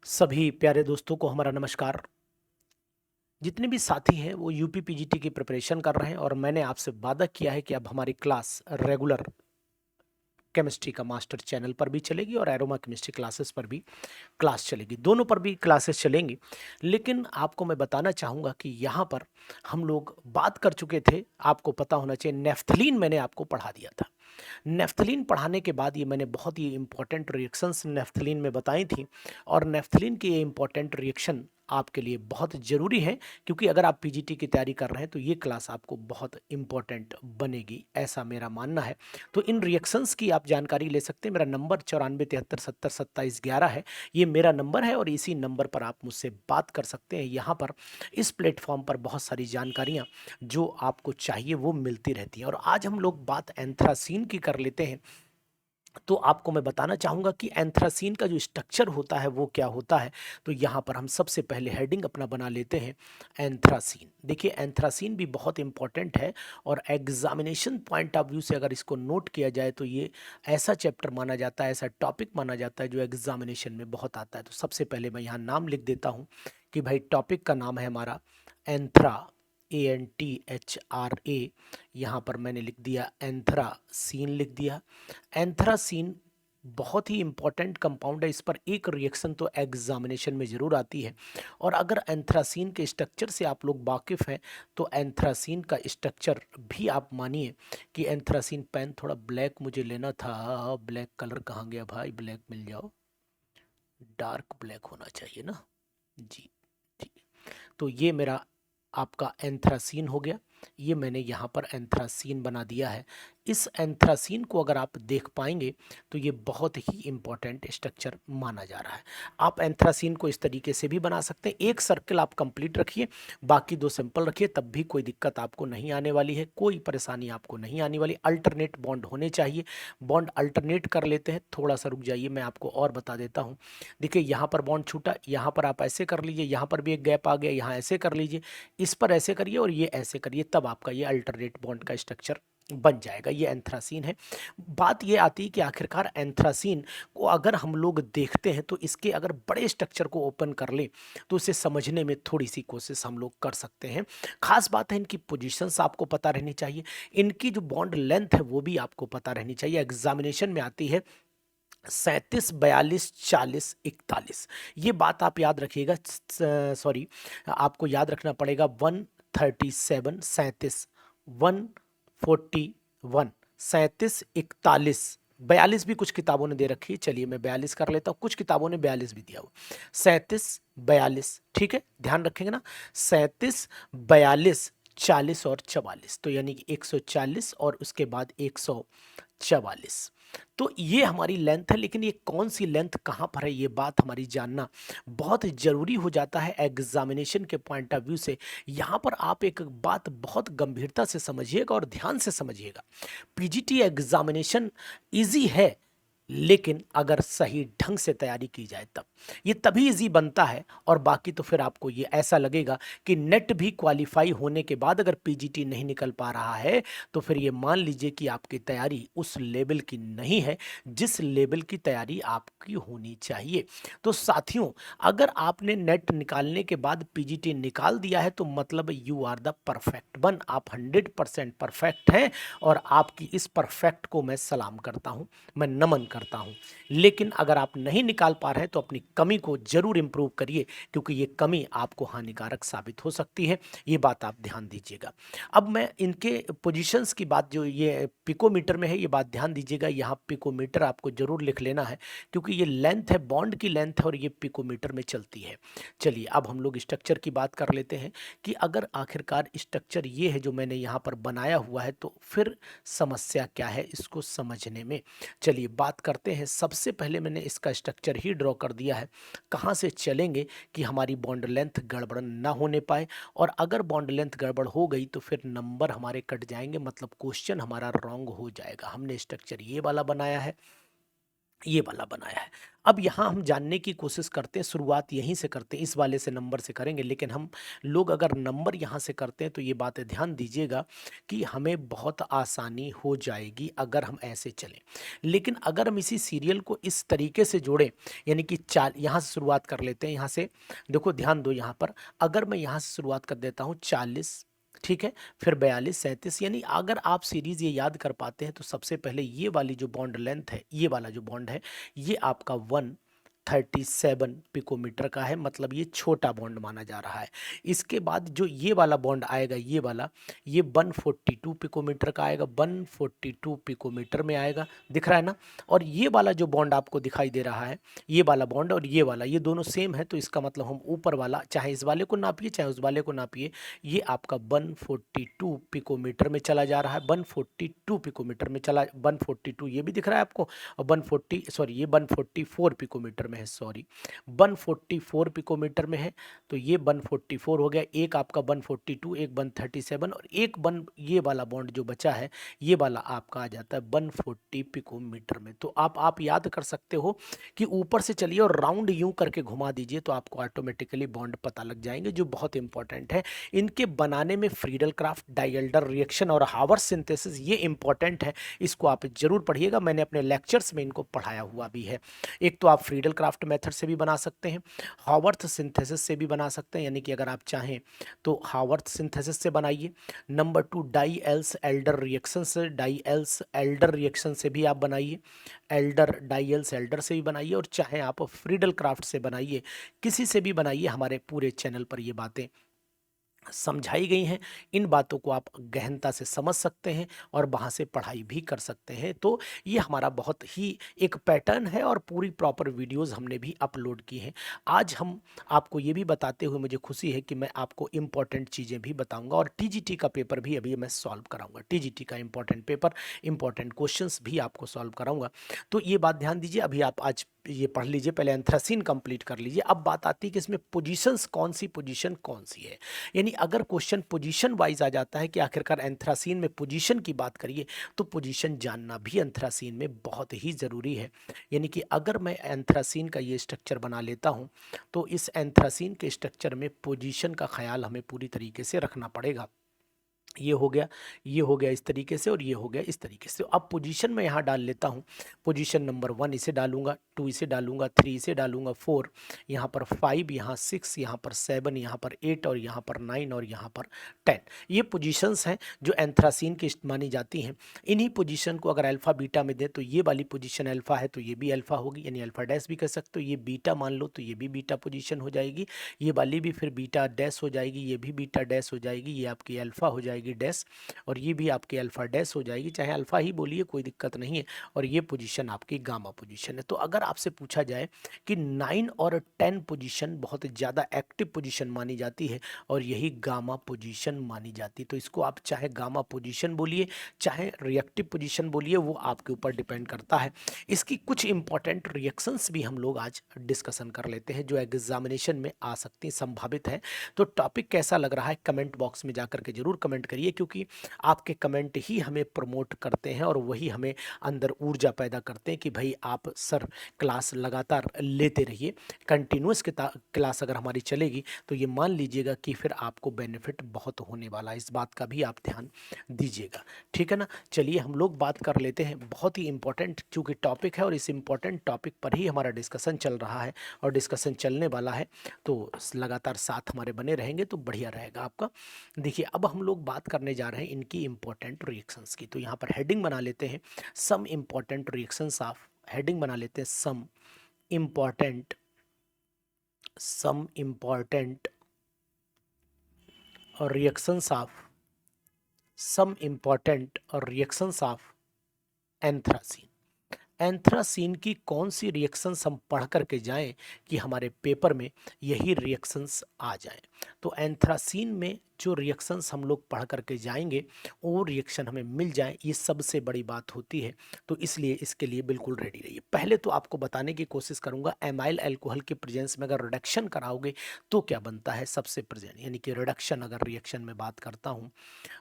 सभी प्यारे दोस्तों को हमारा नमस्कार। जितने भी साथी हैं वो यूपी पीजीटी की प्रिपरेशन कर रहे हैं और मैंने आपसे वादा किया है कि अब हमारी क्लास रेगुलर केमिस्ट्री का मास्टर चैनल पर भी चलेगी और एरोमा केमिस्ट्री क्लासेस पर भी क्लास चलेगी, दोनों पर भी क्लासेस चलेंगी। लेकिन आपको मैं बताना चाहूँगा कि यहाँ पर हम लोग बात कर चुके थे, आपको पता होना चाहिए, नेफ्थलीन मैंने आपको पढ़ा दिया था। नेफ्थलीन पढ़ाने के बाद ये मैंने बहुत ही इंपॉर्टेंट रिएक्शंस नेफ्थलीन में बताई थी और नेफ्थलीन की ये इंपॉर्टेंट रिएक्शन आपके लिए बहुत ज़रूरी है, क्योंकि अगर आप पीजीटी की तैयारी कर रहे हैं तो ये क्लास आपको बहुत इंपॉर्टेंट बनेगी, ऐसा मेरा मानना है। तो इन रिएक्शंस की आप जानकारी ले सकते हैं। मेरा नंबर 94 73 70 27 11 है, ये मेरा नंबर है और इसी नंबर पर आप मुझसे बात कर सकते हैं। यहाँ पर इस प्लेटफॉर्म पर बहुत सारी जानकारियाँ जो आपको चाहिए वो मिलती रहती हैं। और आज हम लोग बात एंथ्रासीन की कर लेते हैं। तो आपको मैं बताना चाहूँगा कि एंथ्रासीन का जो स्ट्रक्चर होता है वो क्या होता है। तो यहाँ पर हम सबसे पहले हेडिंग अपना बना लेते हैं, एंथ्रासीन। देखिए, एंथ्रासीन भी बहुत इंपॉर्टेंट है और एग्जामिनेशन पॉइंट ऑफ व्यू से अगर इसको नोट किया जाए तो ये ऐसा चैप्टर माना जाता है, ऐसा टॉपिक माना जाता है जो एग्जामिनेशन में बहुत आता है। तो सबसे पहले मैं यहाँ नाम लिख देता हूँ कि भाई टॉपिक का नाम है हमारा एंथ्रा, ANTHRA। यहाँ पर मैंने लिख दिया एंथ्रासीन, लिख दिया। एंथ्रासीन बहुत ही इंपॉर्टेंट कंपाउंड है, इस पर एक रिएक्शन तो एग्जामिनेशन में ज़रूर आती है। और अगर एंथ्रासीन के स्ट्रक्चर से आप लोग वाकिफ़ हैं तो एंथ्रासीन का स्ट्रक्चर भी आप मानिए कि एंथ्रासीन पेन थोड़ा ब्लैक मुझे लेना था, ब्लैक कलर कहाँ गया भाई, ब्लैक मिल जाओ, डार्क ब्लैक होना चाहिए ना जी। जी, तो ये मेरा आपका एंथ्रासीन हो गया। ये मैंने यहाँ पर एंथ्रासीन बना दिया है। इस एंथ्रासीन को अगर आप देख पाएंगे तो ये बहुत ही इंपॉर्टेंट स्ट्रक्चर माना जा रहा है। आप एंथ्रासीन को इस तरीके से भी बना सकते हैं, एक सर्कल आप कंप्लीट रखिए, बाकी दो सिंपल रखिए, तब भी कोई दिक्कत आपको नहीं आने वाली है, कोई परेशानी आपको नहीं आने वाली। अल्टरनेट बॉन्ड होने चाहिए, बॉन्ड अल्टरनेट कर लेते हैं। थोड़ा सा रुक जाइए, मैं आपको और बता देता हूँ। देखिए, यहाँ पर बॉन्ड छूटा, यहाँ पर आप ऐसे कर लीजिए, यहाँ पर भी एक गैप आ गया, यहाँ ऐसे कर लीजिए, इस पर ऐसे करिए और ये ऐसे करिए, तब आपका ये अल्टरनेट बॉन्ड का स्ट्रक्चर बन जाएगा। ये एंथ्रासीन है। बात ये आती है कि आखिरकार एंथ्रासीन को अगर हम लोग देखते हैं तो इसके अगर बड़े स्ट्रक्चर को ओपन कर ले तो इसे समझने में थोड़ी सी कोशिश हम लोग कर सकते हैं। खास बात है इनकी पोजीशंस आपको पता रहनी चाहिए, इनकी जो बॉन्ड लेंथ है वो भी आपको पता रहनी चाहिए। एग्जामिनेशन में आती है 37 42 40 41, ये बात आप याद रखिएगा। सॉरी, आपको याद रखना पड़ेगा 137 37 141 37 41 42 भी कुछ किताबों ने दे रखी है, चलिए मैं 42 कर लेता हूँ, कुछ किताबों ने 42 भी दिया हुआ। 37 42, ठीक है, ध्यान रखेंगे ना। 37 42 40 और 44, तो यानी कि 140 और उसके बाद 144। तो ये हमारी लेंथ है, लेकिन ये कौन सी लेंथ कहाँ पर है ये बात हमारी जानना बहुत जरूरी हो जाता है एग्जामिनेशन के पॉइंट ऑफ व्यू से। यहाँ पर आप एक बात बहुत गंभीरता से समझिएगा और ध्यान से समझिएगा। पीजीटी एग्जामिनेशन इजी है, लेकिन अगर सही ढंग से तैयारी की जाए तब ये तभी इजी बनता है। और बाकी तो फिर आपको ये ऐसा लगेगा कि नेट भी क्वालिफाई होने के बाद अगर पीजीटी नहीं निकल पा रहा है तो फिर ये मान लीजिए कि आपकी तैयारी उस लेवल की नहीं है जिस लेवल की तैयारी आपकी होनी चाहिए। तो साथियों, अगर आपने नेट निकालने के बाद पीजीटी निकाल दिया है तो मतलब you are the perfect one, आप 100% परफेक्ट हैं और आपकी इस परफेक्ट को मैं सलाम करता हूं, मैं नमन करता हूं। लेकिन अगर आप नहीं निकाल पा रहे हैं तो अपनी कमी को जरूर इंप्रूव करिए, क्योंकि ये कमी आपको हानिकारक साबित हो सकती है, ये बात आप ध्यान दीजिएगा। अब मैं इनके पोजीशंस की बात, जो ये पिकोमीटर में है, ये बात ध्यान दीजिएगा, यहाँ पिकोमीटर आपको जरूर लिख लेना है, क्योंकि ये लेंथ है, बॉन्ड की लेंथ है और ये पिकोमीटर में चलती है। चलिए अब हम लोग स्ट्रक्चर की बात कर लेते हैं कि अगर आखिरकार स्ट्रक्चर ये है जो मैंने यहाँ पर बनाया हुआ है तो फिर समस्या क्या है इसको समझने में। चलिए बात करते हैं। सबसे पहले मैंने इसका स्ट्रक्चर ही ड्रॉ कर दिया है, कहाँ से चलेंगे कि हमारी बॉन्ड लेंथ गड़बड़ ना होने पाए। और अगर बॉन्ड लेंथ गड़बड़ हो गई तो फिर नंबर हमारे कट जाएंगे, मतलब क्वेश्चन हमारा रॉन्ग हो जाएगा। हमने स्ट्रक्चर ये वाला बनाया है, ये वाला बनाया है। अब यहाँ हम जानने की कोशिश करते हैं, शुरुआत यहीं से करते हैं, इस वाले से नंबर से करेंगे, लेकिन हम लोग अगर नंबर यहाँ से करते हैं तो ये बातें ध्यान दीजिएगा कि हमें बहुत आसानी हो जाएगी अगर हम ऐसे चलें। लेकिन अगर हम इसी सीरियल को इस तरीके से जोड़ें, यानी कि चाल यहाँ से शुरुआत कर लेते हैं, यहाँ से देखो ध्यान दो यहाँ पर, अगर मैं यहाँ से शुरुआत कर देता हूँ 40, ठीक है, फिर 42, 37, यानी अगर आप सीरीज ये याद कर पाते हैं तो सबसे पहले ये वाली जो बॉन्ड लेंथ है, ये वाला जो बॉन्ड है, ये आपका 137 पिकोमीटर का है, मतलब ये छोटा बॉन्ड माना जा रहा है। इसके बाद जो ये वाला बॉन्ड आएगा, ये वाला, ये 142 पिकोमीटर का आएगा, 142 पिकोमीटर में आएगा, दिख रहा है ना। और ये वाला जो बॉन्ड आपको दिखाई दे रहा है, ये वाला बॉन्ड और ये वाला, ये दोनों सेम है, तो इसका मतलब हम ऊपर वाला, चाहे इस वाले को नापिए चाहे उस वाले को नापिए, ये आपका 142 पिकोमीटर में चला जा रहा है, 142 पिकोमीटर में चला, 142 ये भी दिख रहा है आपको, और 140 सॉरी ये 144 पिकोमीटर में है, सॉरी 144 पिकोमीटर में है। तो ये 144 हो गया, एक आपका 142, एक 137, और एक ये वाला बॉन्ड जो बचा है, ये वाला आपका आ जाता है 140 पिकोमीटर में। तो आप याद कर सकते हो कि ऊपर से चलिए और राउंड यूं करके घुमा दीजिए तो आपको ऑटोमेटिकली बॉन्ड पता लग जाएंगे, जो बहुत इंपॉर्टेंट है। इनके बनाने में फ्रीडल क्राफ्ट, डाइएल्डर रिएक्शन और हावर्थ सिंथेसिस, ये इंपॉर्टेंट है, इसको आप जरूर पढ़िएगा, मैंने अपने लेक्चर्स में इनको पढ़ाया हुआ भी है। एक तो आप फ्रीडल क्राफ्ट मेथड से भी बना सकते हैं, हावर्थ सिंथेसिस से भी बना सकते हैं, यानी कि अगर आप चाहें तो हावर्थ सिंथेसिस से बनाइए। नंबर 2 डाई एल्स एल्डर रिएक्शन से, डाई एल्स एल्डर रिएक्शन से भी आप बनाइए, एल्डर डाई एल्स एल्डर से भी बनाइए, और चाहे आप फ्रीडल क्राफ्ट से बनाइए, किसी से भी बनाइए, हमारे पूरे चैनल पर ये बातें समझाई गई हैं। इन बातों को आप गहनता से समझ सकते हैं और वहाँ से पढ़ाई भी कर सकते हैं। तो ये हमारा बहुत ही एक पैटर्न है और पूरी प्रॉपर वीडियोस हमने भी अपलोड की हैं। आज हम आपको ये भी बताते हुए मुझे खुशी है कि मैं आपको इम्पॉर्टेंट चीज़ें भी बताऊंगा, और टीजीटी का पेपर भी अभी मैं सॉल्व कराऊंगा, टीजीटी का इम्पॉर्टेंट पेपर, इम्पॉर्टेंट क्वेश्चंस भी आपको सॉल्व कराऊंगा। तो ये बात ध्यान दीजिए, अभी आप आज ये पढ़ लीजिए, पहले एंथ्रासीन कंप्लीट कर लीजिए। अब बात आती है कि इसमें पोजीशंस कौन सी, पोजीशन कौन सी है। यानी अगर क्वेश्चन पोजीशन वाइज आ जाता है कि आखिरकार एंथ्रासीन में पोजीशन की बात करिए, तो पोजीशन जानना भी एंथ्रासीन में बहुत ही ज़रूरी है। यानी कि अगर मैं एंथ्रासीन का ये स्ट्रक्चर बना लेता हूँ, तो इस एंथ्रासीन के स्ट्रक्चर में पोजीशन का ख्याल हमें पूरी तरीके से रखना पड़ेगा। ये हो गया, ये हो गया इस तरीके से, और ये हो गया इस तरीके से। अब पोजीशन में यहाँ डाल लेता हूँ, पोजीशन नंबर 1 इसे डालूंगा, 2 इसे डालूंगा, 3 इसे डालूंगा, 4 यहाँ पर, 5 यहाँ, 6 यहाँ पर, 7 यहाँ पर, 8 और यहाँ पर 9 और यहाँ पर 10। ये पोजीशंस हैं जो एंथ्रासीन की मानी जाती हैं। इन्हीं पोजीशन को अगर अल्फा बीटा में दे, तो ये वाली पोजीशन अल्फा है तो ये भी अल्फा होगी, यानी अल्फा डैश भी कह सकते हो। ये बीटा मान लो तो ये भी बीटा पोजीशन हो जाएगी, ये वाली भी फिर बीटा डैश हो जाएगी, ये भी बीटा डैश हो जाएगी, ये आपकी अल्फा हो जाएगी डैश, और ये भी आपकी अल्फा डैश हो जाएगी, चाहे अल्फा ही बोलिए कोई दिक्कत नहीं है। और ये पोजीशन आपकी गामा पोजीशन है। तो अगर आपसे पूछा जाए कि 9 और 10 पोजीशन बहुत ज़्यादा एक्टिव पोजीशन मानी जाती है और यही गामा पोजीशन मानी जाती है, तो इसको आप चाहे गामा पोजीशन बोलिए चाहे रिएक्टिव पोजीशन बोलिए, वो आपके ऊपर डिपेंड करता है। इसकी कुछ इंपॉर्टेंट रिएक्शंस भी हम लोग आज डिस्कशन कर लेते हैं जो एग्जामिनेशन में आ सकती संभावित है। तो टॉपिक कैसा लग रहा है कमेंट बॉक्स में जाकर के जरूर कमेंट करिए, क्योंकि आपके कमेंट ही हमें प्रमोट करते हैं और वही हमें अंदर ऊर्जा पैदा करते हैं कि भाई आप सर क्लास लगातार लेते रहिए। कंटिन्यूस क्लास अगर हमारी चलेगी तो ये मान लीजिएगा कि फिर आपको बेनिफिट बहुत होने वाला है, इस बात का भी आप ध्यान दीजिएगा, ठीक है ना। चलिए हम लोग बात कर लेते हैं, बहुत ही इंपॉर्टेंट चूंकि टॉपिक है और इस इंपॉर्टेंट टॉपिक पर ही हमारा डिस्कशन चल रहा है और डिस्कशन चलने वाला है, तो लगातार साथ हमारे बने रहेंगे तो बढ़िया रहेगा आपका। देखिए अब हम लोग बात करने जा रहे हैं इनकी इंपॉर्टेंट रिएक्शंस की। तो यहाँ पर हेडिंग बना लेते हैं some important reactions of, heading बना लेते हैं important some important reactions of, some important reactions of anthracene. Anthracene की कौन सी रिएक्शंस हम पढ़ करके जाएं कि हमारे पेपर में यही रिएक्शंस आ जाएं। तो एंथ्रासीन में जो रिएक्शंस हम लोग पढ़ करके जाएंगे वो रिएक्शन हमें मिल जाए, ये सबसे बड़ी बात होती है। तो इसलिए इसके लिए बिल्कुल रेडी रहिए। पहले तो आपको बताने की कोशिश करूंगा एमाइल अल्कोहल के प्रेजेंस में अगर रिडक्शन कराओगे तो क्या बनता है सबसे प्रेजेंट, यानी कि रिडक्शन अगर रिएक्शन में बात करता हूँ,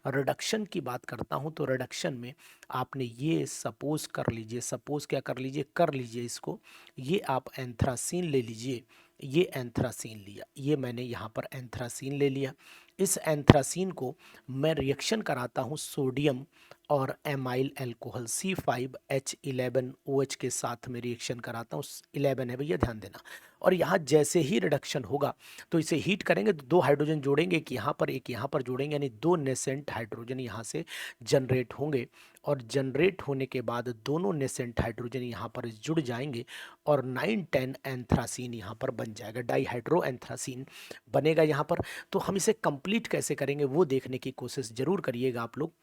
रिडक्शन की बात करता हूँ तो रिडक्शन में आपने ये सपोज कर लीजिए, सपोज क्या कर लीजिए इसको, ये आप एंथ्रासीन ले लीजिए, ये एंथ्रासीन लिया, ये मैंने यहाँ पर एंथ्रासीन ले लिया। इस एंथ्रासीन को मैं रिएक्शन कराता हूँ सोडियम और एमाइल अल्कोहल C5H11OH के साथ में रिएक्शन कराता हूँ। 11 है भैया, ध्यान देना। और यहाँ जैसे ही रिडक्शन होगा तो इसे हीट करेंगे तो दो हाइड्रोजन जोड़ेंगे, एक यहाँ पर जोड़ेंगे, यानी दो नेसेंट हाइड्रोजन यहाँ से जनरेट होंगे। और जनरेट होने के बाद दोनों नेसेंट हाइड्रोजन यहाँ पर जुड़ जाएंगे और 910 एंथ्रासीन यहाँ पर बन जाएगा, डाईहाइड्रो एंथ्रासीन बनेगा यहाँ पर। तो हम इसे कंप्लीट कैसे करेंगे वो देखने की कोशिश जरूर करिएगा, आप लोग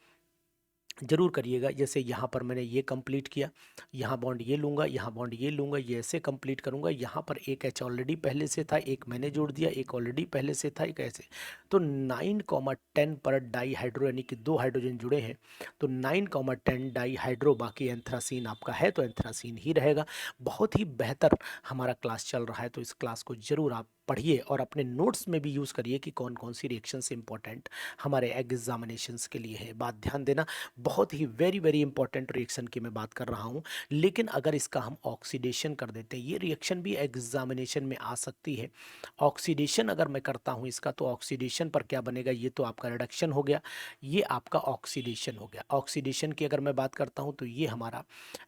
जरूर करिएगा। जैसे यहाँ पर मैंने ये कंप्लीट किया, यहाँ बॉन्ड ये लूँगा, यहाँ बॉन्ड ये लूँगा, ये ऐसे कंप्लीट करूँगा। यहाँ पर एक एच ऑलरेडी पहले से था, एक मैंने जोड़ दिया, एक ऑलरेडी पहले से था, एक ऐसे। तो 9,10 पर डाई हाइड्रो, यानी कि दो हाइड्रोजन जुड़े हैं, तो 9,10 डाई हाइड्रो, बाकी एंथ्रासीन आपका है तो एंथ्रासीन ही रहेगा। बहुत ही बेहतर हमारा क्लास चल रहा है, तो इस क्लास को जरूर आप पढ़िए और अपने नोट्स में भी यूज़ करिए कि कौन कौन सी रिएक्शंस इंपॉर्टेंट हमारे एग्जामिनेशंस के लिए है। बात ध्यान देना, बहुत ही वेरी वेरी इंपॉर्टेंट रिएक्शन की मैं बात कर रहा हूँ। लेकिन अगर इसका हम ऑक्सीडेशन कर देते हैं, ये रिएक्शन भी एग्जामिनेशन में आ सकती है। ऑक्सीडेशन अगर मैं करता हूँ इसका, तो ऑक्सीडेशन पर क्या बनेगा, ये तो आपका रिडक्शन हो गया, ये आपका ऑक्सीडेशन हो गया। ऑक्सीडेशन की अगर मैं बात करता हूँ तो ये हमारा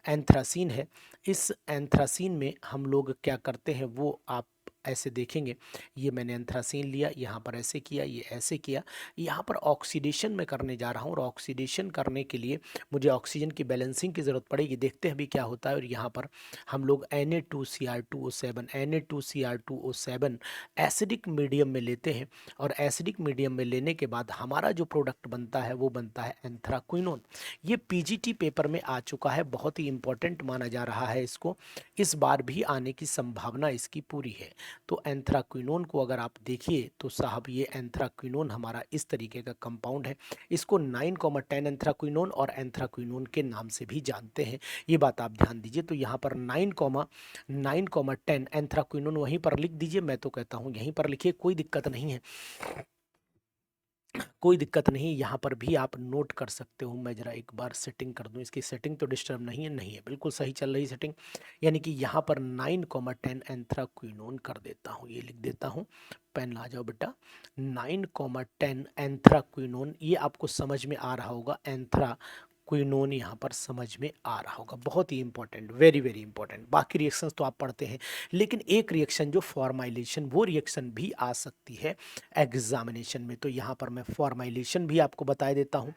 एंथ्रासीन है। इस एंथ्रासीन में हम लोग क्या करते हैं वो आप ऐसे देखेंगे, ये मैंने एंथ्रासीन लिया, यहाँ पर ऐसे किया, ये ऐसे किया, यहाँ पर ऑक्सीडेशन में करने जा रहा हूँ। और ऑक्सीडेशन करने के लिए मुझे ऑक्सीजन की बैलेंसिंग की ज़रूरत पड़ेगी। देखते हैं अभी क्या होता है। और यहाँ पर हम लोग Na2Cr2O7 एसिडिक मीडियम में लेते हैं। और एसिडिक मीडियम में लेने के बाद हमारा जो प्रोडक्ट बनता है वो बनता है एंथ्राक्विनोन। ये पीजीटी पेपर में आ चुका है, बहुत ही इंपॉर्टेंट माना जा रहा है इसको, इस बार भी आने की संभावना इसकी पूरी है। तो एंथ्राक्विनोन को अगर आप देखिए तो साहब ये एंथ्राक्विनोन हमारा इस तरीके का कंपाउंड है। इसको 9,10 एंथ्राक्विनोन और एंथ्राक्विनोन के नाम से भी जानते हैं, ये बात आप ध्यान दीजिए। तो यहाँ पर 9,10 एंथ्राक्विनोन वहीं पर लिख दीजिए, मैं तो कहता हूँ यहीं पर लिखिए, कोई दिक्कत नहीं है, कोई दिक्कत नहीं। यहाँ पर भी आप नोट कर सकते हो। मैं जरा एक बार सेटिंग कर दूं, इसकी सेटिंग तो डिस्टर्ब नहीं है, नहीं है, बिल्कुल सही चल रही सेटिंग। यानी कि यहाँ पर 9,10 एंथ्राक्विनोन कर देता हूँ, ये लिख देता हूँ, पेन ला जाओ बेटा। 9,10 एंथ्राक्विनोन, ये आपको समझ में आ रहा होगा, एंथ्राक्विनोन यहाँ पर समझ में आ रहा होगा। बहुत ही इंपॉर्टेंट, वेरी वेरी इंपॉर्टेंट। बाकी रिएक्शंस तो आप पढ़ते हैं, लेकिन एक रिएक्शन जो फॉर्माइलेशन, वो रिएक्शन भी आ सकती है एग्जामिनेशन में। तो यहाँ पर मैं फॉर्माइलेशन भी आपको बता देता हूँ।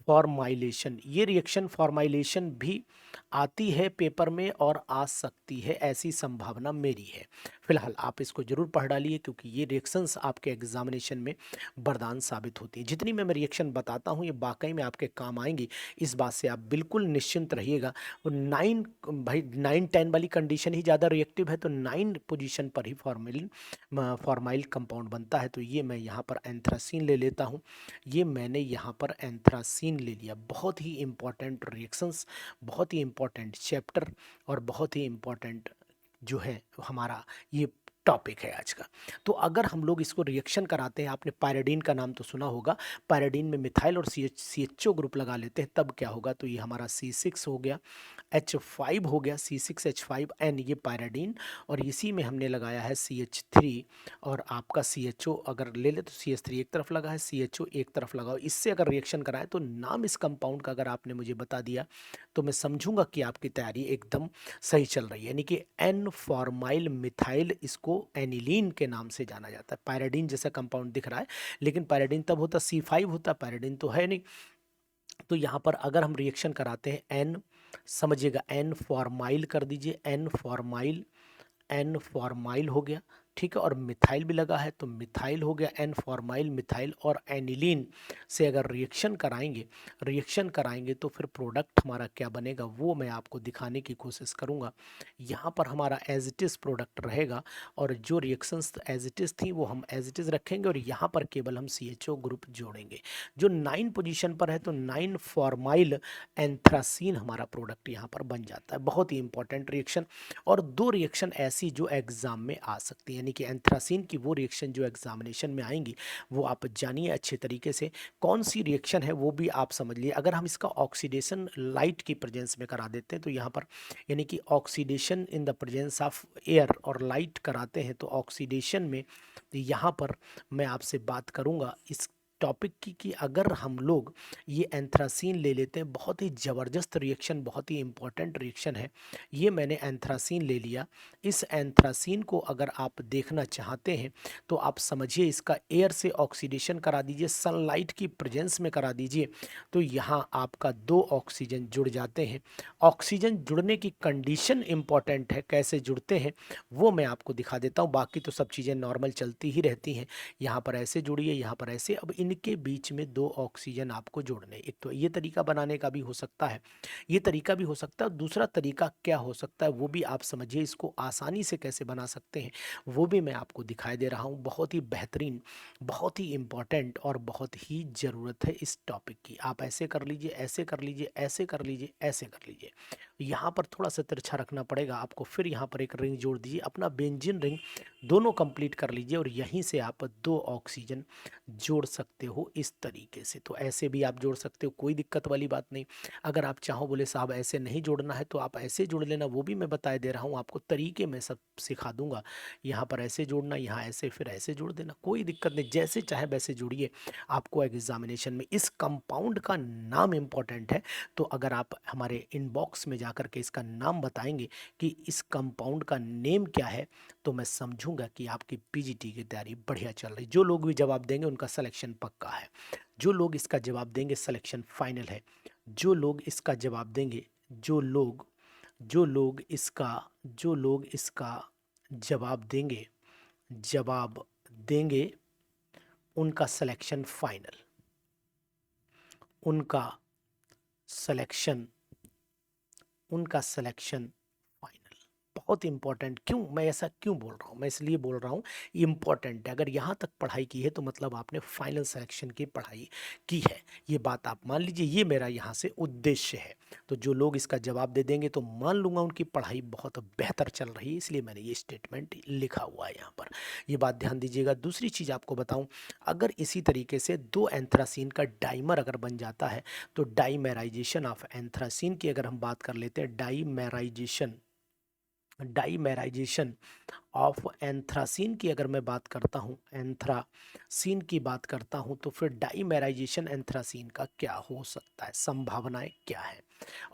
फॉर्माइलेशन, ये रिएक्शन फॉर्माइलेशन भी आती है पेपर में और आ सकती है, ऐसी संभावना मेरी है। फिलहाल आप इसको जरूर पढ़ डालिए, क्योंकि ये रिएक्शंस आपके एग्जामिनेशन में वरदान साबित होती है। जितनी मैं रिएक्शन बताता हूँ ये वाकई में आपके काम आएंगी, इस बात से आप बिल्कुल निश्चिंत रहिएगा। और 9 वाली कंडीशन ही ज़्यादा रिएक्टिव है, तो 9 पोजीशन पर ही फॉर्माइल कंपाउंड बनता है। तो ये मैं यहाँ पर एंथ्रासीन ले लेता हूँ, ये मैंने यहाँ पर एंथ्रासीन ले लिया। बहुत ही इंपॉर्टेंट रिएक्शंस, बहुत ही इंपॉर्टेंट चैप्टर और बहुत ही इंपॉर्टेंट जो है हमारा ये टॉपिक है आज का। तो अगर हम लोग इसको रिएक्शन कराते हैं, आपने पायरिडीन का नाम तो सुना होगा, पायरिडीन में मिथाइल और CHO ग्रुप लगा लेते हैं, तब क्या होगा, तो ये हमारा C6 हो गया, H5 हो गया, C6H5N, ये पायरिडीन। और इसी में हमने लगाया है CH3, और आपका CHO अगर ले ले तो CH3 एक तरफ लगा है, CHO एक तरफ लगाओ। इससे अगर रिएक्शन कराएं तो नाम इस कंपाउंड का अगर आपने मुझे बता दिया तो मैं समझूंगा कि आपकी तैयारी एकदम सही चल रही है। यानी कि एन फॉर्माइल मिथाइल, इसको एनिलीन के नाम से जाना जाता है। पायरिडीन जैसा कंपाउंड दिख रहा है, लेकिन पायरिडीन तब होता C5 होता, पायरिडीन तो है नहीं। तो यहाँ पर अगर हम रिएक्शन कराते हैं, एन समझिएगा, एन फॉर्माइल कर दीजिए, एन फॉर्माइल हो गया। ठीक है, और मिथाइल भी लगा है, तो मिथाइल हो गया, एन फॉर्माइल मिथाइल और एनिलीन से अगर रिएक्शन कराएंगे तो फिर प्रोडक्ट हमारा क्या बनेगा वो मैं आपको दिखाने की कोशिश करूंगा। यहाँ पर हमारा एज इट इज़ प्रोडक्ट रहेगा, और जो रिएक्शंस एज इट इज़ थी वो हम एज इट इज़ रखेंगे, और यहाँ पर केवल हम CHO ग्रुप जोड़ेंगे जो 9 पोजीशन पर है। तो 9 फॉर्माइल एंथ्रासीन हमारा प्रोडक्ट यहाँ पर बन जाता है। बहुत ही इंपॉर्टेंट रिएक्शन। और दो रिएक्शन ऐसी जो एग्जाम में आ सकती है, यानी कि एंथ्रासीन की वो रिएक्शन जो एग्जामिनेशन में आएंगी वो आप जानिए अच्छे तरीके से। कौन सी रिएक्शन है वो भी आप समझ लिए। अगर हम इसका ऑक्सीडेशन लाइट की प्रेजेंस में करा देते हैं तो यहाँ पर यानी कि oxidation in the presence of air और लाइट कराते हैं, तो ऑक्सीडेशन में यहाँ पर मैं आपसे बात करूँगा इस टॉपिक की कि अगर हम लोग ये एंथ्रासीन ले लेते हैं, बहुत ही ज़बरदस्त रिएक्शन, बहुत ही इंपॉर्टेंट रिएक्शन है। ये मैंने एंथ्रासीन ले लिया। इस एंथ्रासीन को अगर आप देखना चाहते हैं तो आप समझिए इसका एयर से ऑक्सीडेशन करा दीजिए, सनलाइट की प्रेजेंस में करा दीजिए, तो यहाँ आपका 2 ऑक्सीजन जुड़ जाते हैं। ऑक्सीजन जुड़ने की कंडीशन इंपॉर्टेंट है, कैसे जुड़ते हैं वो मैं आपको दिखा देता हूँ। बाकी तो सब चीज़ें नॉर्मल चलती ही रहती हैं। यहाँ पर ऐसे जुड़िए, यहाँ पर ऐसे। अब इनके बीच में 2 ऑक्सीजन आपको जोड़ने। एक तो ये तरीका बनाने का भी हो सकता है, ये तरीका भी हो सकता है। दूसरा तरीका क्या हो सकता है वो भी आप समझिए, इसको आसानी से कैसे बना सकते हैं वो भी मैं आपको दिखाई दे रहा हूँ। बहुत ही बेहतरीन, बहुत ही इम्पॉर्टेंट और बहुत ही ज़रूरत है इस टॉपिक की। आप ऐसे कर लीजिए, ऐसे कर लीजिए, ऐसे कर लीजिए, ऐसे कर लीजिए। यहाँ पर थोड़ा सा तिरछा रखना पड़ेगा आपको। फिर यहाँ पर एक रिंग जोड़ दीजिए, अपना बेंजीन रिंग दोनों कंप्लीट कर लीजिए, और यहीं से आप 2 ऑक्सीजन जोड़ सकते हो इस तरीके से। तो ऐसे भी आप जोड़ सकते हो, कोई दिक्कत वाली बात नहीं। अगर आप चाहो बोले साहब ऐसे नहीं जोड़ना है तो आप ऐसे जोड़ लेना, वो भी मैं बताए दे रहा हूँ आपको, तरीके मैं सब सिखा दूंगा। यहाँ पर ऐसे जोड़ना, यहाँ ऐसे, फिर ऐसे जोड़ देना, कोई दिक्कत नहीं, जैसे चाहे वैसे जोड़िए। आपको एग्जामिनेशन में इस कंपाउंड का नाम इंपॉर्टेंट है, तो अगर आप हमारे इनबॉक्स में जाकर के इसका नाम बताएंगे कि इस कंपाउंड का नेम क्या है, तो मैं समझूंगा कि आपकी PGT की तैयारी बढ़िया चल रही। जो लोग भी जवाब देंगे उनका सिलेक्शन पक्का है। जो लोग इसका जवाब देंगे सिलेक्शन फाइनल है। जो लोग इसका जवाब देंगे, जो लोग इसका जवाब देंगे उनका सिलेक्शन फाइनल, उनका सिलेक्शन उनका सिलेक्शन फाइनल। बहुत इंपॉर्टेंट। क्यों मैं ऐसा क्यों बोल रहा हूँ, मैं इसलिए बोल रहा हूँ इंपॉर्टेंट है। अगर यहाँ तक पढ़ाई की है तो मतलब आपने फाइनल सिलेक्शन की पढ़ाई की है, ये बात आप मान लीजिए। ये मेरा यहाँ से उद्देश्य है। तो जो लोग इसका जवाब दे देंगे तो मान लूंगा उनकी पढ़ाई बहुत बेहतर चल रही है, इसलिए मैंने ये स्टेटमेंट लिखा हुआ है यहाँ पर। ये बात ध्यान दीजिएगा। दूसरी चीज़ आपको बताऊँ, अगर इसी तरीके से 2 एंथ्रासीन का डाइमर अगर बन जाता है, तो डाइमेराइजेशन ऑफ एंथ्रासीन की अगर हम बात कर लेते हैं, डाइमेराइजेशन ऑफ एंथ्रासीन की अगर मैं बात करता हूँ, एंथ्रासीन की बात करता हूँ, तो फिर डाइमेराइजेशन एंथ्रासीन का क्या हो सकता है, संभावनाएं क्या है।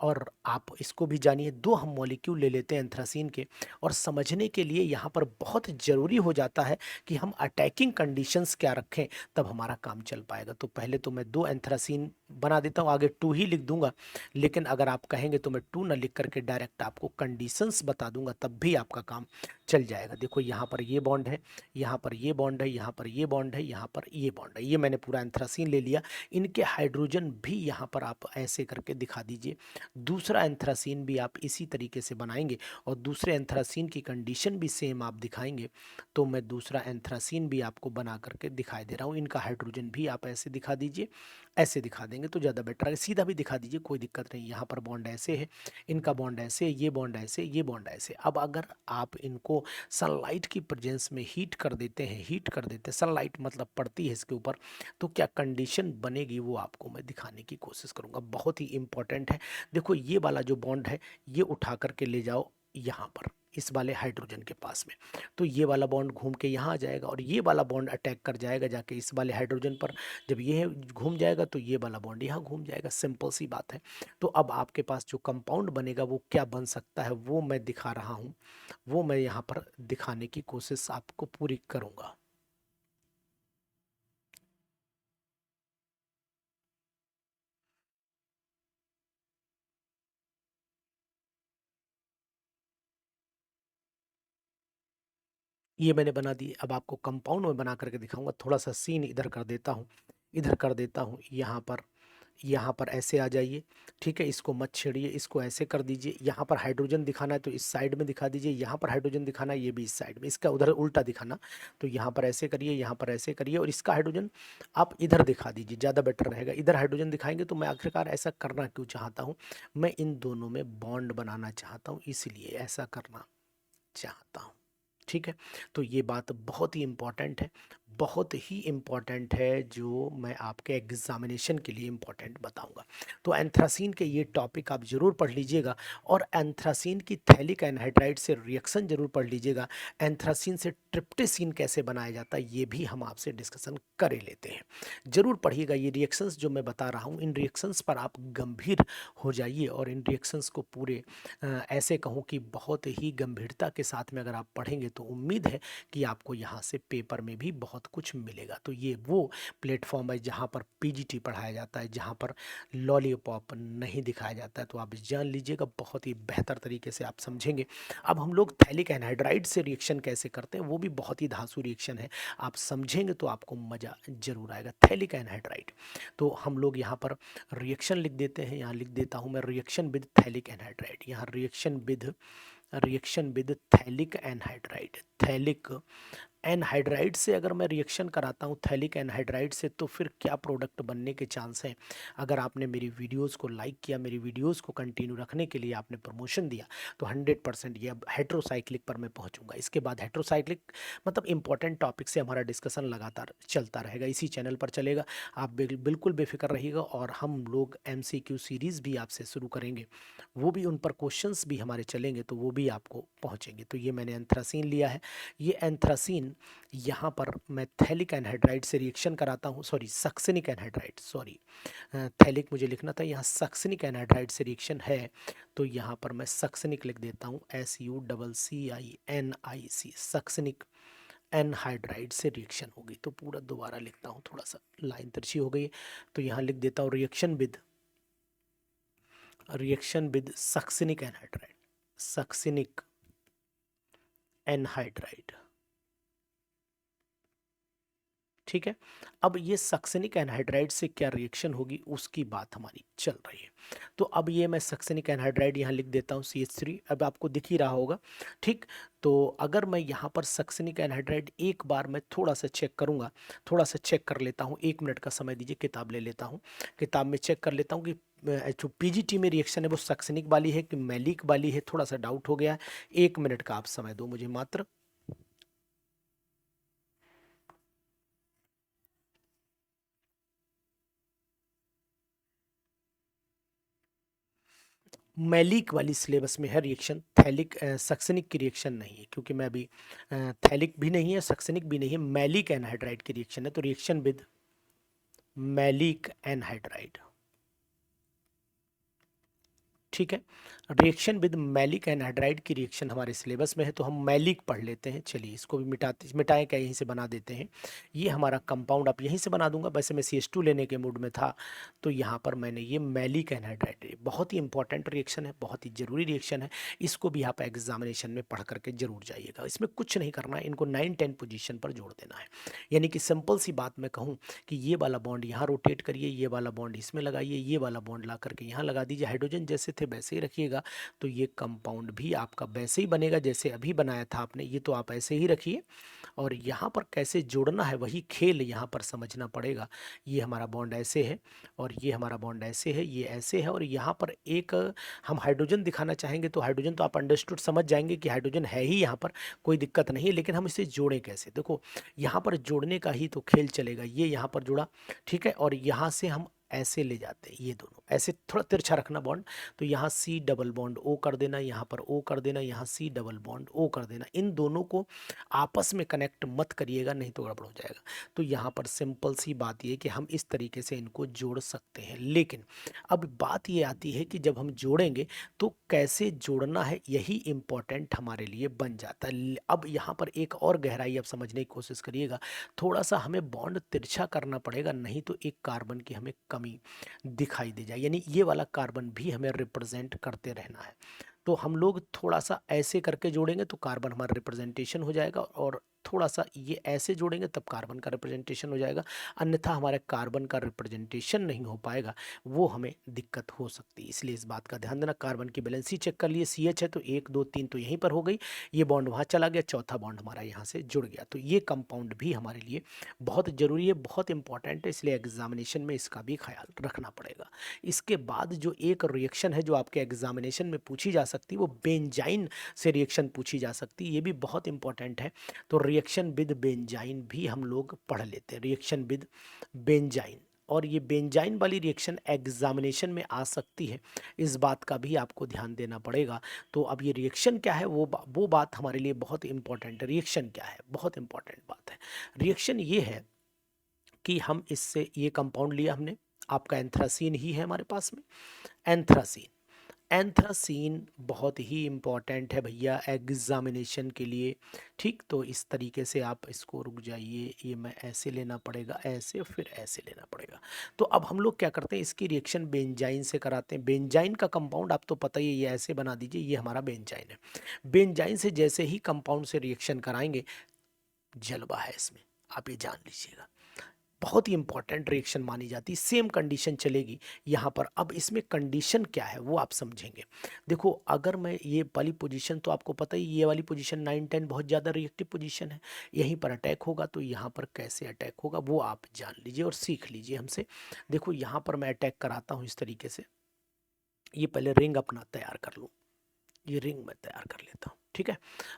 और आप इसको भी जानिए। 2 हम मॉलिक्यूल ले लेते हैं एंथ्रासीन के, और समझने के लिए यहाँ पर बहुत ज़रूरी हो जाता है कि हम अटैकिंग कंडीशंस क्या रखें, तब हमारा काम चल पाएगा। तो पहले तो मैं 2 एंथ्रासीन बना देता हूँ, आगे 2 ही लिख दूंगा, लेकिन अगर आप कहेंगे तो मैं 2 ना लिख करके डायरेक्ट आपको कंडीशंस बता दूंगा, तब भी आपका काम चल जाएगा। देखो यहाँ पर ये बॉन्ड है, यहाँ पर ये बॉन्ड है, यहाँ पर ये बॉन्ड है, यहाँ पर ये बॉन्ड है। ये मैंने पूरा एंथ्रासीन ले लिया। इनके हाइड्रोजन भी यहाँ पर आप ऐसे करके दिखा दीजिए। दूसरा एंथ्रासीन भी आप इसी तरीके से बनाएंगे, और दूसरे एंथ्रासीन की कंडीशन भी सेम आप दिखाएंगे। तो मैं दूसरा एंथ्रासीन भी आपको बना करके दिखाई दे रहा हूँ। इनका हाइड्रोजन भी आप ऐसे दिखा दीजिए, ऐसे दिखा देंगे तो ज़्यादा बेटर है। सीधा भी दिखा दीजिए, कोई दिक्कत नहीं। यहाँ पर बॉन्ड ऐसे है, इनका बॉन्ड ऐसे, ये बॉन्ड ऐसे, ये बॉन्ड ऐसे। अब अगर आप इनको सनलाइट की प्रेजेंस में हीट कर देते हैं, सनलाइट मतलब पड़ती है इसके ऊपर, तो क्या कंडीशन बनेगी वो आपको मैं दिखाने की कोशिश करूंगा। बहुत ही इंपॉर्टेंट है। देखो ये वाला जो बॉन्ड है, ये उठा करके ले जाओ यहाँ पर इस वाले हाइड्रोजन के पास में, तो ये वाला बॉन्ड घूम के यहाँ आ जाएगा, और ये वाला बॉन्ड अटैक कर जाएगा जाके इस वाले हाइड्रोजन पर। जब ये घूम जाएगा तो ये वाला बॉन्ड यहाँ घूम जाएगा। सिंपल सी बात है। तो अब आपके पास जो कंपाउंड बनेगा वो क्या बन सकता है वो मैं दिखा रहा हूँ, वो मैं यहाँ पर दिखाने की कोशिश आपको पूरी करूँगा। ये मैंने बना दी। अब आपको कंपाउंड में बना करके दिखाऊंगा। थोड़ा सा सीन इधर कर देता हूँ, इधर कर देता हूँ, यहाँ पर ऐसे आ जाइए। ठीक है, इसको मत छेड़िए, इसको ऐसे कर दीजिए। यहाँ पर हाइड्रोजन दिखाना है तो इस साइड में दिखा दीजिए, यहाँ पर हाइड्रोजन दिखाना है ये भी इस साइड में, इसका उधर उल्टा दिखाना। तो यहाँ पर ऐसे करिए, यहाँ पर ऐसे करिए, और इसका हाइड्रोजन आप इधर दिखा दीजिए, ज़्यादा बेटर रहेगा। इधर हाइड्रोजन दिखाएंगे तो मैं आखिरकार ऐसा करना क्यों चाहता हूँ, मैं इन दोनों में बॉन्ड बनाना चाहता हूँ, इसलिए ऐसा करना चाहता हूँ। ठीक है, तो ये बात बहुत ही इम्पॉर्टेंट है, बहुत ही इम्पॉर्टेंट है, जो मैं आपके एग्जामिनेशन के लिए इम्पॉर्टेंट बताऊंगा। तो एंथ्रासीन के ये टॉपिक आप जरूर पढ़ लीजिएगा, और एंथ्रासीन की थैलिक एनहाइड्राइड से रिएक्शन जरूर पढ़ लीजिएगा। एंथ्रासीन से ट्रिप्टिसिन कैसे बनाया जाता है ये भी हम आपसे डिस्कशन कर ही लेते हैं। जरूर पढ़िएगा। ये रिएक्शंस जो मैं बता रहा हूँ, इन रिएक्शंस पर आप गंभीर हो जाइए, और इन रिएक्शंस को पूरे ऐसे कहूँ कि बहुत ही गंभीरता के साथ में अगर आप पढ़ेंगे तो उम्मीद है कि आपको यहाँ से पेपर में भी बहुत कुछ मिलेगा। तो ये वो प्लेटफॉर्म है जहाँ पर पीजीटी पढ़ाया जाता है, जहाँ पर लॉलीपॉप नहीं दिखाया जाता है। तो आप जान लीजिएगा, बहुत ही बेहतर तरीके से आप समझेंगे। अब हम लोग थैलिक एनहाइड्राइड से रिएक्शन कैसे करते हैं, वो भी बहुत ही धांसू रिएक्शन है, आप समझेंगे तो आपको मज़ा जरूर आएगा। थैलिक एनहाइड्राइड, तो हम लोग यहाँ पर रिएक्शन लिख देते हैं। यहाँ लिख देता हूँ मैं, रिएक्शन विद थैलिक एनहाइड्राइड। यहाँ reaction with phthalic anhydride. Phthalic anhydride से अगर मैं रिएक्शन कराता हूँ थैलिक एनहाइड्राइड से, तो फिर क्या प्रोडक्ट बनने के चांस हैं। अगर आपने मेरी वीडियोस को लाइक किया, मेरी वीडियोस को कंटिन्यू रखने के लिए आपने प्रमोशन दिया, तो 100% ये अब हेट्रोसाइक्लिक पर मैं पहुंचूंगा। इसके बाद हेट्रोसाइक्लिक मतलब इंपॉर्टेंट टॉपिक से हमारा डिस्कशन लगातार चलता रहेगा, इसी चैनल पर चलेगा। आप बिल्कुल बेफिक्र रहिएगा, और हम लोग MCQ सीरीज़ भी आपसे शुरू करेंगे, वो भी उन पर क्वेश्चंस भी हमारे चलेंगे, तो वो भी आपको पहुंचेंगे। तो ये मैंने एंथ्रासीन लिया है। ये एंथ्रासीन यहाँ पर मैं थैलिक एनहाइड्राइड से रिएक्शन कराता हूँ, sorry succinic anhydride, sorry phthalic मुझे लिखना था, यहाँ सक्सेनिक एनहाइड्राइड से रिएक्शन है, तो यहाँ पर मैं सक्सेनिक लिख देता हूँ, SUCCINIC, सक्सेनिक एनहाइड्राइड से रिएक्शन होगी। तो पूरा दोबारा लिखता हूँ, थोड़ा सा लाइन तिरछी हो गई, तो यहाँ लिख देता हूँ reaction with succinic anhydride, succinic anhydride. ठीक है, अब ये सक्सेनिक एनहाइड्राइड से क्या रिएक्शन होगी उसकी बात हमारी चल रही है। तो अब ये मैं सक्सेनिक एनहाइड्राइड यहाँ लिख देता हूँ CH3, अब आपको दिख ही रहा होगा। ठीक, तो अगर मैं यहाँ पर सक्सेनिक एनहाइड्राइड एक बार मैं थोड़ा सा चेक करूँगा, थोड़ा सा चेक कर लेता हूँ, 1 मिनट का समय दीजिए, किताब ले लेता हूँ, किताब में चेक कर लेता हूँ कि जो PGT में रिएक्शन है वो सक्सेनिक वाली है कि मैलिक वाली है, थोड़ा सा डाउट हो गया है। 1 मिनट का आप समय दो मुझे मात्र। मैलिक वाली सिलेबस में है रिएक्शन, थैलिक सक्सेनिक की रिएक्शन नहीं है, क्योंकि मैं अभी थैलिक भी नहीं है, सक्सेनिक भी नहीं है, मैलिक एनहाइड्राइड की रिएक्शन है। तो रिएक्शन विद मैलिक एनहाइड्राइड, ठीक है, रिएक्शन विद मैलिक एनहाइड्राइड की रिएक्शन हमारे सिलेबस में है, तो हम मैलिक पढ़ लेते हैं। चलिए इसको भी मिटाएं क्या, यहीं से बना देते हैं। ये हमारा कंपाउंड आप यहीं से बना दूंगा, वैसे मैं CH2 लेने के मूड में था, तो यहाँ पर मैंने ये मैलिक एनहाइड्राइड, बहुत ही इंपॉर्टेंट रिएक्शन है, बहुत ही जरूरी रिएक्शन है, इसको भी आप एग्जामिनेशन में पढ़ करके जरूर जाइएगा। इसमें कुछ नहीं करना है, इनको 9-10 पोजीशन पर जोड़ देना है। यानी कि सिंपल सी बात मैं कहूँ कि ये वाला बॉन्ड यहाँ रोटेट करिए, ये वाला बॉन्ड इसमें लगाइए, ये वाला बॉन्ड ला करके यहाँ लगा दीजिए, हाइड्रोजन जैसे थे वैसे ही रखिएगा, तो ये कंपाउंड भी आपका वैसे ही बनेगा जैसे अभी बनाया था आपने, ये तो आप ऐसे ही रखिए। और यहाँ पर कैसे जोड़ना है वही खेल यहाँ पर समझना पड़ेगा। ये हमारा बॉन्ड ऐसे है, और ये हमारा बॉन्ड ऐसे है, ये ऐसे है, और यहाँ पर एक हम हाइड्रोजन दिखाना चाहेंगे, तो हाइड्रोजन तो आप अंडरस्टूड समझ जाएंगे कि हाइड्रोजन है ही यहाँ पर, कोई दिक्कत नहीं है, लेकिन हम इसे जोड़ें कैसे, देखो यहाँ पर जोड़ने का ही तो खेल चलेगा। ये यहाँ पर जुड़ा, ठीक है, और यहाँ से हम ऐसे ले जाते हैं, ये दोनों ऐसे थोड़ा तिरछा रखना बॉन्ड, तो यहाँ C डबल बॉन्ड O कर देना, यहाँ पर O कर देना, यहाँ C डबल बॉन्ड O कर देना। इन दोनों को आपस में कनेक्ट मत करिएगा, नहीं तो गड़बड़ हो जाएगा। तो यहाँ पर सिंपल सी बात ये कि हम इस तरीके से इनको जोड़ सकते हैं, लेकिन अब बात ये आती है कि जब हम जोड़ेंगे तो कैसे जोड़ना है, यही इंपॉर्टेंट हमारे लिए बन जाता है। अब यहाँ पर एक और गहराई अब समझने की कोशिश करिएगा, थोड़ा सा हमें बॉन्ड तिरछा करना पड़ेगा, नहीं तो एक कार्बन की हमें कमी दिखाई दे जाए, यानी ये वाला कार्बन भी हमें रिप्रेजेंट करते रहना है। तो हम लोग थोड़ा सा ऐसे करके जोड़ेंगे तो कार्बन हमारा रिप्रेजेंटेशन हो जाएगा, और थोड़ा सा ये ऐसे जोड़ेंगे तब कार्बन का रिप्रेजेंटेशन हो जाएगा, अन्यथा हमारे कार्बन का रिप्रेजेंटेशन नहीं हो पाएगा, वो हमें दिक्कत हो सकती है। इसलिए इस बात का ध्यान देना। कार्बन की बैलेंस चेक कर लिए, CH है तो 1 2 3 तो यहीं पर हो गई, ये बॉन्ड वहाँ चला गया, चौथा बॉन्ड हमारा यहाँ से जुड़ गया। तो ये कंपाउंड भी हमारे लिए बहुत ज़रूरी है, बहुत इंपॉर्टेंट है, इसलिए एग्जामिनेशन में इसका भी ख्याल रखना पड़ेगा। इसके बाद जो एक रिएक्शन है जो आपके एग्जामिनेशन में पूछी जा सकती है, वो बेंजाइन से रिएक्शन पूछी जा सकती है, ये भी बहुत इंपॉर्टेंट है। तो रिएक्शन विद बेंजाइन भी हम लोग पढ़ लेते हैं, रिएक्शन विद बेंजाइन। और ये बेंजाइन वाली रिएक्शन एग्जामिनेशन में आ सकती है, इस बात का भी आपको ध्यान देना पड़ेगा। तो अब ये रिएक्शन क्या है, वो बात हमारे लिए बहुत इंपॉर्टेंट है। रिएक्शन क्या है, बहुत इंपॉर्टेंट बात है। रिएक्शन ये है कि हम इससे ये कंपाउंड लिया हमने, आपका एंथ्रासीन ही है हमारे पास में, एंथ्रासीन। एंथ्रासीन बहुत ही इम्पॉर्टेंट है भैया एग्जामिनेशन के लिए, ठीक। तो इस तरीके से आप इसको, रुक जाइए, ये मैं ऐसे लेना पड़ेगा, ऐसे फिर ऐसे लेना पड़ेगा। तो अब हम लोग क्या करते हैं, इसकी रिएक्शन बेंजाइन से कराते हैं। बेंजाइन का कंपाउंड आप तो पता ही है, ये ऐसे बना दीजिए, ये हमारा बेंजाइन है। बेंजाइन से जैसे ही कंपाउंड से रिएक्शन कराएंगे, जलवा है इसमें, आप ये जान लीजिएगा, बहुत ही इंपॉर्टेंट रिएक्शन मानी जाती है। सेम कंडीशन चलेगी यहाँ पर। अब इसमें कंडीशन क्या है वो आप समझेंगे। देखो, अगर मैं ये वाली पोजीशन, तो आपको पता ही ये वाली पोजीशन 9 10 बहुत ज़्यादा रिएक्टिव पोजीशन है, यहीं पर अटैक होगा, तो यहाँ पर कैसे अटैक होगा वो आप जान लीजिए और सीख लीजिए हमसे। देखो, यहाँ पर मैं अटैक कराता हूँ इस तरीके से, ये पहले रिंग अपना तैयार कर लूँ, ये रिंग मैं तैयार कर लेता हूँ, ठीक है।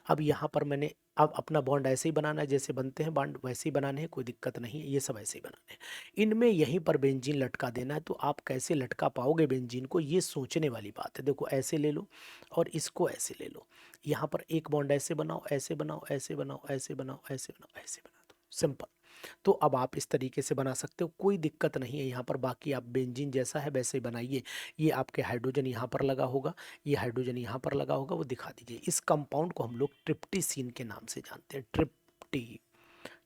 अब यहाँ पर मैंने, अब अपना बॉन्ड ऐसे ही बनाना है, जैसे बनते हैं बॉन्ड वैसे ही बनाने हैं, कोई दिक्कत नहीं है, ये सब ऐसे ही बनाने हैं। इनमें यहीं पर बेंजीन लटका देना है। तो आप कैसे लटका पाओगे बेंजीन को, ये सोचने वाली बात है। देखो, ऐसे ले लो और इसको ऐसे ले लो, यहाँ पर एक बॉन्ड ऐसे बनाओ, ऐसे बनाओ, ऐसे बनाओ, ऐसे बनाओ, ऐसे बनाओ, ऐसे बना दो, सिंपल। तो अब आप इस तरीके से बना सकते हो, कोई दिक्कत नहीं है यहाँ पर। बाकी आप बेंजीन जैसा है वैसे ही बनाइए। ये आपके हाइड्रोजन यहाँ पर लगा होगा, ये हाइड्रोजन यहाँ पर लगा होगा, वो दिखा दीजिए। इस कंपाउंड को हम लोग ट्रिप्टीसीन के नाम से जानते हैं,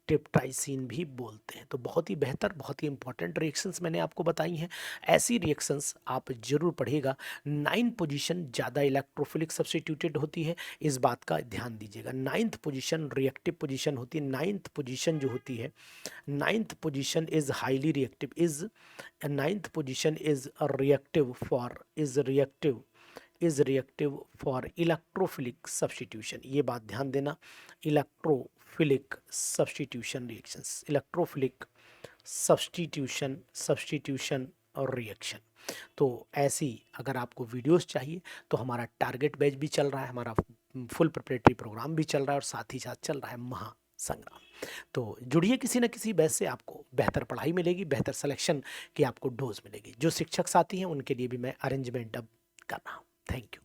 ट्रिप्टाइसिन भी बोलते हैं। तो बहुत ही बेहतर, बहुत ही इंपॉर्टेंट रिएक्शंस मैंने आपको बताई हैं। ऐसी रिएक्शंस आप जरूर पढ़िएगा। 9 पोजीशन ज़्यादा इलेक्ट्रोफिलिक सब्स्टिट्यूटेड होती है, इस बात का ध्यान दीजिएगा। 9th पोजीशन रिएक्टिव पोजीशन होती है। 9th पोजीशन जो होती है, 9th position is highly reactive, is 9th position is reactive for, is reactive for electrophilic substitution. ये बात ध्यान देना, electrophilic substitution reactions, electrophilic substitution और रिएक्शन। तो ऐसी अगर आपको वीडियोस चाहिए तो हमारा टारगेट बैच भी चल रहा है, हमारा फुल प्रिपरेटरी प्रोग्राम भी चल रहा है, और साथ ही साथ चल रहा है महासंग्राम। तो जुड़िए किसी न किसी बैच से, आपको बेहतर पढ़ाई मिलेगी, बेहतर सिलेक्शन की आपको डोज मिलेगी। जो शिक्षक साथी हैं उनके लिए भी मैं अरेंजमेंट अब कर रहा हूँ। Thank you.